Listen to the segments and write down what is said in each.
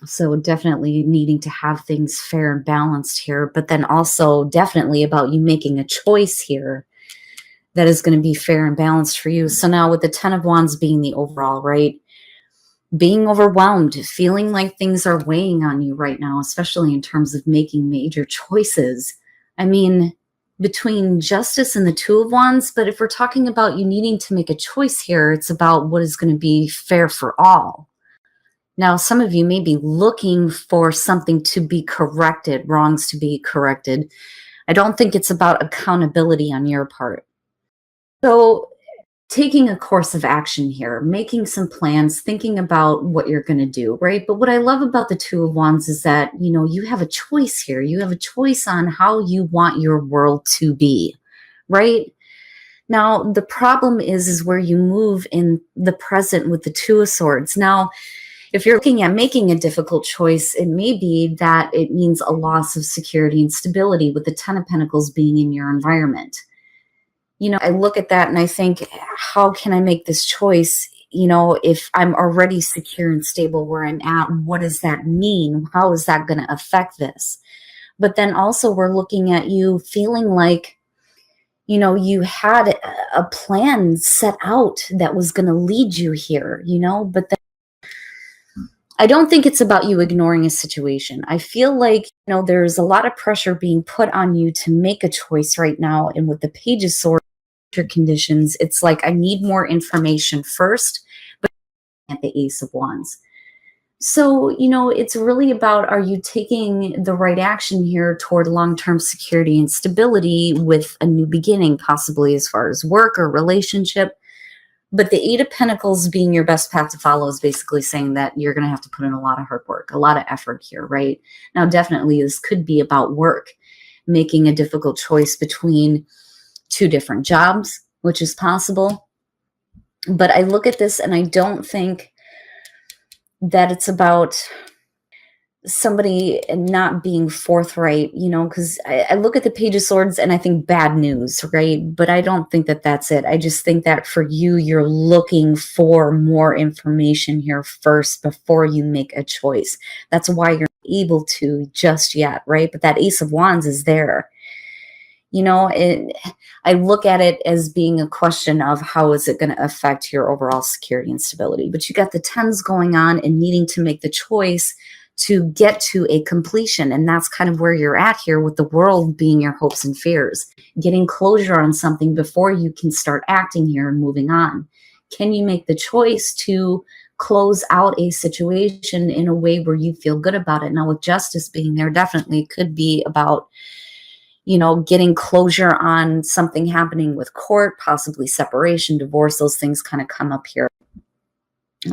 So definitely needing to have things fair and balanced here, but then also definitely about you making a choice here that is going to be fair and balanced for you. So now with the 10 of Wands being the overall, right? Being overwhelmed, feeling like things are weighing on you right now, especially in terms of making major choices. I mean, between Justice and the Two of Wands, but if we're talking about you needing to make a choice here, it's about what is going to be fair for all. Now, some of you may be looking for something to be corrected, wrongs to be corrected. I don't think it's about accountability on your part. So taking a course of action here, making some plans, thinking about what you're going to do, right? But what I love about the Two of Wands is that, you have a choice here. You have a choice on how you want your world to be, right? Now, the problem is where you move in the present with the Two of Swords. Now, if you're looking at making a difficult choice, it may be that it means a loss of security and stability with the Ten of Pentacles being in your environment. I look at that and I think, how can I make this choice? If I'm already secure and stable where I'm at, what does that mean? How is that going to affect this? But then also we're looking at you feeling like, you had a plan set out that was going to lead you here, but then I don't think it's about you ignoring a situation. I feel like, there's a lot of pressure being put on you to make a choice right now. And with the Page of Swords, conditions, it's like I need more information first, but at the Ace of Wands. So, it's really about, are you taking the right action here toward long-term security and stability with a new beginning, possibly as far as work or relationship? But the Eight of Pentacles being your best path to follow is basically saying that you're going to have to put in a lot of hard work, a lot of effort here, right? Now, definitely this could be about work, making a difficult choice between two different jobs, which is possible. But I look at this and I don't think that it's about somebody not being forthright, because I look at the Page of Swords and I think bad news, right? But I don't think that that's it. I just think that for you, you're looking for more information here first before you make a choice. That's why you're not able to just yet, right? But that Ace of Wands is there. I look at it as being a question of how is it going to affect your overall security and stability. But you got the tens going on and needing to make the choice to get to a completion. And that's kind of where you're at here, with the World being your hopes and fears, getting closure on something before you can start acting here and moving on. Can you make the choice to close out a situation in a way where you feel good about it? Now, with Justice being there, definitely could be about getting closure on something happening with court, possibly separation, divorce. Those things kind of come up here.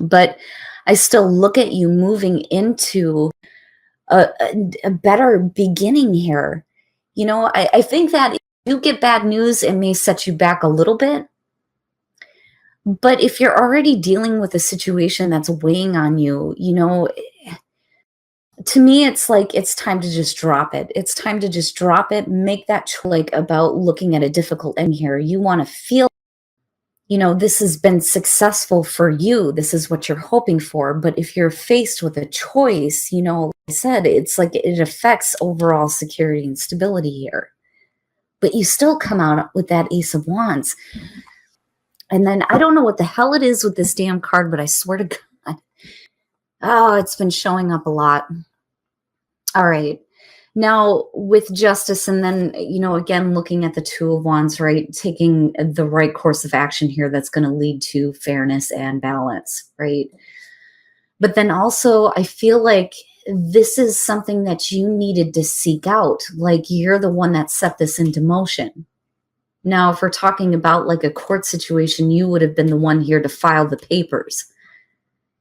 But I still look at you moving into a better beginning here. I think that if you get bad news, it may set you back a little bit. But if you're already dealing with a situation that's weighing on you, to me, it's like it's time to just drop it. It's time to just drop it, make that like about looking at a difficult end here. You want to feel, this has been successful for you. This is what you're hoping for. But if you're faced with a choice, like I said, it's like it affects overall security and stability here. But you still come out with that Ace of Wands. And then I don't know what the hell it is with this damn card, but I swear to God, oh, it's been showing up a lot. All right. Now with Justice, and then, again, looking at the Two of Wands, right? Taking the right course of action here that's going to lead to fairness and balance, right? But then also, I feel like this is something that you needed to seek out. Like you're the one that set this into motion. Now, if we're talking about like a court situation, you would have been the one here to file the papers.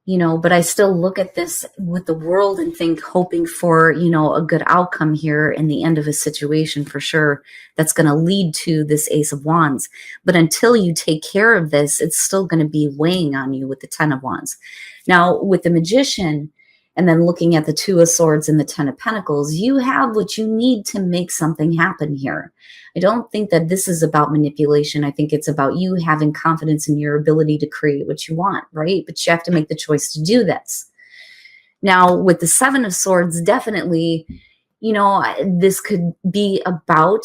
But I still look at this with the World and think, hoping for, a good outcome here in the end of a situation for sure, that's going to lead to this Ace of Wands. But until you take care of this, it's still going to be weighing on you with the Ten of Wands. Now, with the Magician, and then looking at the Two of Swords and the Ten of Pentacles, you have what you need to make something happen here. I don't think that this is about manipulation. I think it's about you having confidence in your ability to create what you want, right? But you have to make the choice to do this. Now, with the Seven of Swords, definitely, this could be about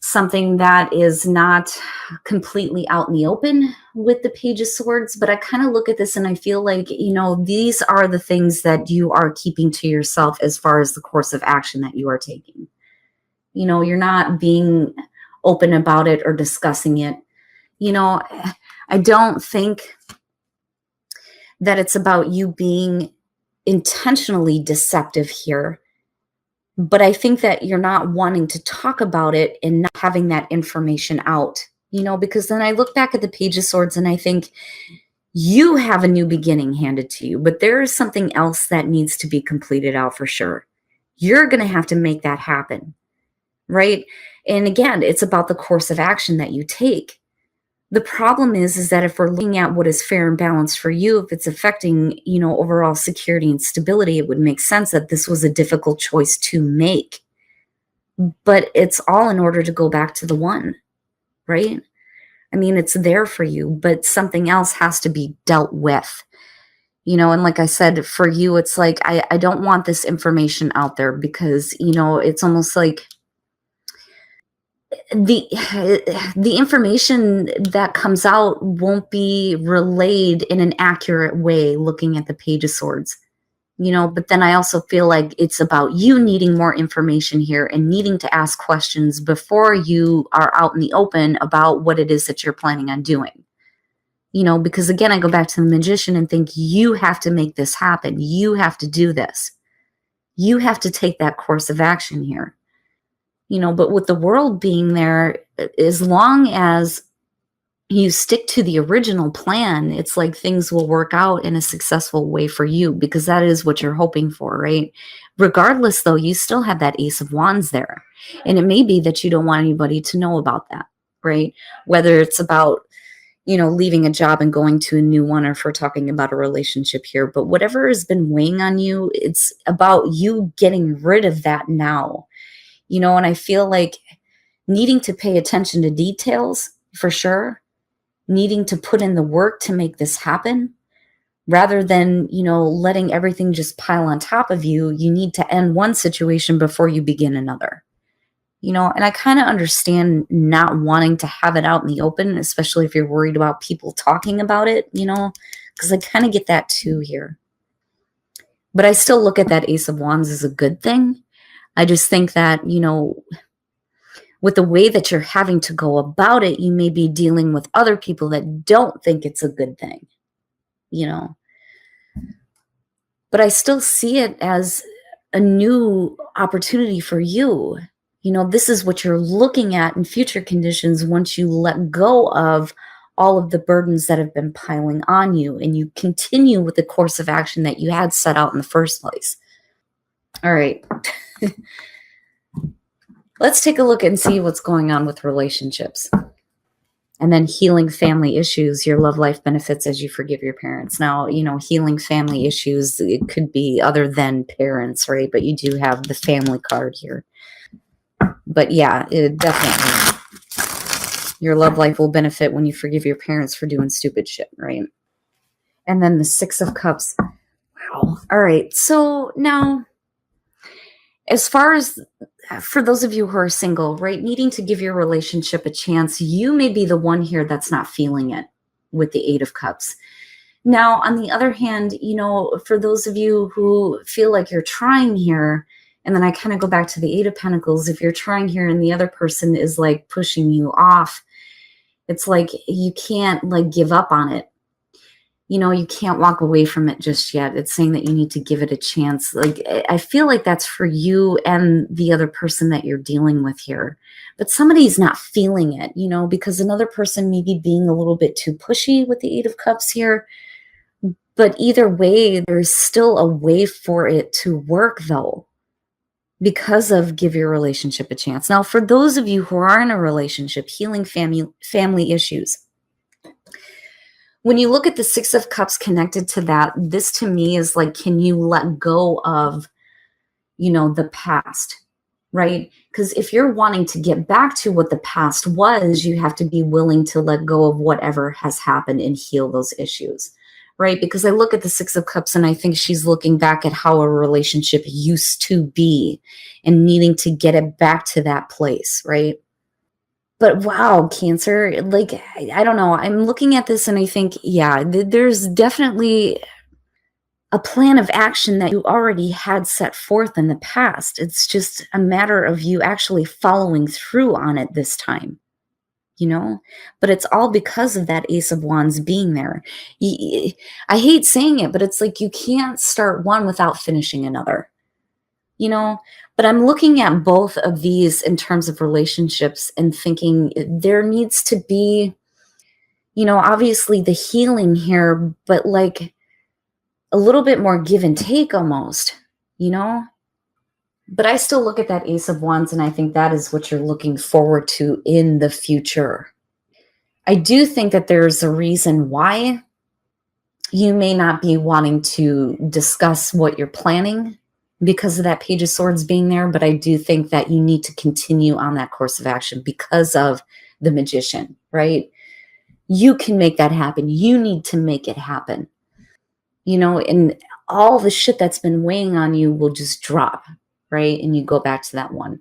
something that is not completely out in the open with the Page of Swords, but I kind of look at this and I feel like, these are the things that you are keeping to yourself as far as the course of action that you are taking. You're not being open about it or discussing it. I don't think that it's about you being intentionally deceptive here, but I think that you're not wanting to talk about it and not having that information out, because then I look back at the Page of Swords and I think you have a new beginning handed to you, but there is something else that needs to be completed out for sure. You're going to have to make that happen, right? And again, it's about the course of action that you take. The problem is that if we're looking at what is fair and balanced for you, if it's affecting, overall security and stability, it would make sense that this was a difficult choice to make. But it's all in order to go back to the one, right? I mean, it's there for you, but something else has to be dealt with. And like I said, for you, it's like, I don't want this information out there because, it's almost like the information that comes out won't be relayed in an accurate way looking at the Page of Swords, but then I also feel like it's about you needing more information here and needing to ask questions before you are out in the open about what it is that you're planning on doing. Because again, I go back to the Magician and think you have to make this happen. You have to do this. You have to take that course of action here. But with the World being there, as long as you stick to the original plan, it's like things will work out in a successful way for you because that is what you're hoping for, right? Regardless, though, you still have that Ace of Wands there. And it may be that you don't want anybody to know about that, right? Whether it's about, leaving a job and going to a new one, or if we're talking about a relationship here. But whatever has been weighing on you, it's about you getting rid of that now. And I feel like needing to pay attention to details for sure, needing to put in the work to make this happen, rather than, letting everything just pile on top of you. You need to end one situation before you begin another, and I kind of understand not wanting to have it out in the open, especially if you're worried about people talking about it, because I kind of get that too here. But I still look at that Ace of Wands as a good thing. I just think that, with the way that you're having to go about it, you may be dealing with other people that don't think it's a good thing, But I still see it as a new opportunity for you. This is what you're looking at in future conditions once you let go of all of the burdens that have been piling on you and you continue with the course of action that you had set out in the first place. All right. Let's take a look and see what's going on with relationships. And then healing family issues, your love life benefits as you forgive your parents. Now, healing family issues, it could be other than parents, right? But you do have the family card here. But yeah, it definitely, your love life will benefit when you forgive your parents for doing stupid shit, right? And then the Six of Cups. Wow. All right. So now, as far as for those of you who are single, right, needing to give your relationship a chance, you may be the one here that's not feeling it with the Eight of Cups. Now, on the other hand, for those of you who feel like you're trying here, and then I kind of go back to the Eight of Pentacles, if you're trying here and the other person is like pushing you off, it's like you can't like give up on it. You can't walk away from it just yet. It's saying that you need to give it a chance. Like, I feel like that's for you and the other person that you're dealing with here. But somebody's not feeling it, because another person may be being a little bit too pushy with the Eight of Cups here. But either way, there's still a way for it to work, though, because of give your relationship a chance. Now, for those of you who are in a relationship, healing family issues, when you look at the Six of Cups connected to that, this to me is like, can you let go of, the past, right? Because if you're wanting to get back to what the past was, you have to be willing to let go of whatever has happened and heal those issues, right? Because I look at the Six of Cups and I think she's looking back at how a relationship used to be and needing to get it back to that place, right? But wow, Cancer, like, I don't know. I'm looking at this and I think, yeah, there's definitely a plan of action that you already had set forth in the past. It's just a matter of you actually following through on it this time, you know? But it's all because of that Ace of Wands being there. I hate saying it, but it's like you can't start one without finishing another, you know? But I'm looking at both of these in terms of relationships and thinking there needs to be, obviously the healing here, but like a little bit more give and take almost, you know? But I still look at that Ace of Wands and I think that is what you're looking forward to in the future. I do think that there's a reason why you may not be wanting to discuss what you're planning because of that Page of Swords being there, but I do think that you need to continue on that course of action because of the Magician, right? You can make that happen. You need to make it happen, and all the shit that's been weighing on you will just drop, right? And you go back to that one.